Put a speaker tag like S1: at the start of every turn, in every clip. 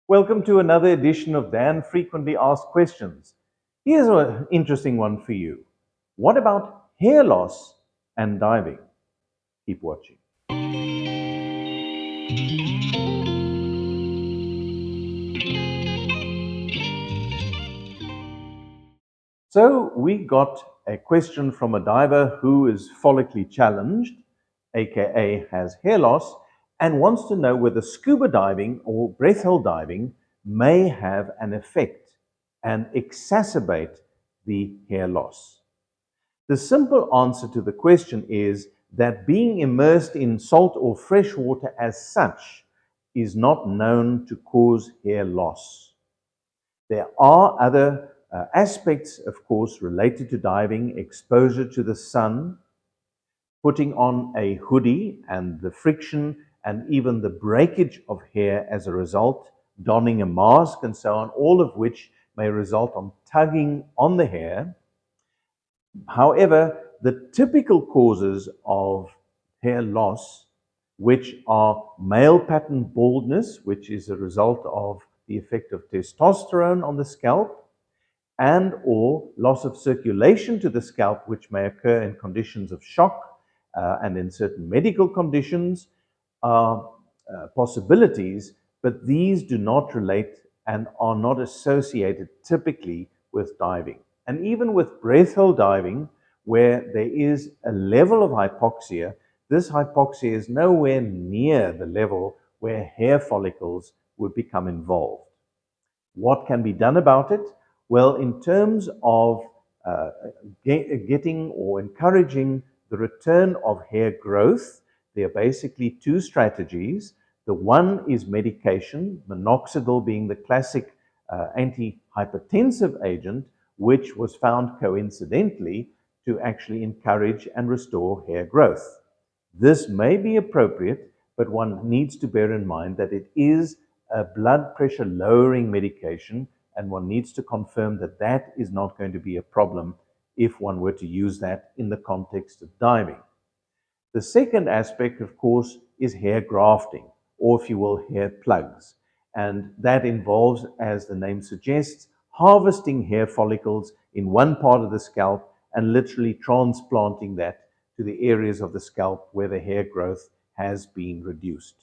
S1: Welcome to another edition of Dan Frequently Asked Questions. Here's an interesting one for you. What about hair loss and diving? Keep watching. So we got a question from a diver who is follically challenged, aka has hair loss, and wants to know whether scuba diving or breath hold diving may have an effect and exacerbate the hair loss. The simple answer to the question is that being immersed in salt or fresh water as such is not known to cause hair loss. There are other aspects, of course, related to diving: exposure to the sun, putting on a hoodie and the friction and even the breakage of hair as a result, donning a mask and so on, all of which may result on tugging on the hair. However, the typical causes of hair loss, which are male pattern baldness, which is a result of the effect of testosterone on the scalp, and or loss of circulation to the scalp, which may occur in conditions of shock and in certain medical conditions, are possibilities, but these do not relate and are not associated typically with diving. And even with breath hold diving, where there is a level of hypoxia, this hypoxia is nowhere near the level where hair follicles would become involved. What can be done about it? Well, in terms of getting or encouraging the return of hair growth, there are basically two strategies. The one is medication, minoxidil being the classic antihypertensive agent, which was found coincidentally to actually encourage and restore hair growth. This may be appropriate, but one needs to bear in mind that it is a blood pressure lowering medication, and one needs to confirm that that is not going to be a problem if one were to use that in the context of diving. The second aspect, of course, is hair grafting, or if you will, hair plugs. And that involves, as the name suggests, harvesting hair follicles in one part of the scalp and literally transplanting that to the areas of the scalp where the hair growth has been reduced.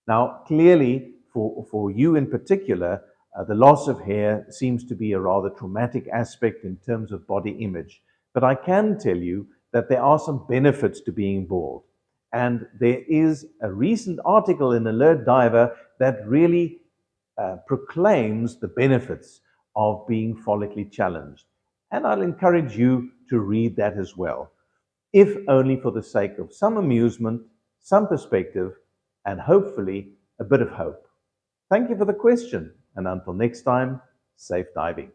S1: Now, clearly, for you in particular, the loss of hair seems to be a rather traumatic aspect in terms of body image. But I can tell you that there are some benefits to being bald. And there is a recent article in Alert Diver that really proclaims the benefits of being follically challenged. And I'll encourage you to read that as well, if only for the sake of some amusement, some perspective, and hopefully a bit of hope. Thank you for the question, and until next time, safe diving.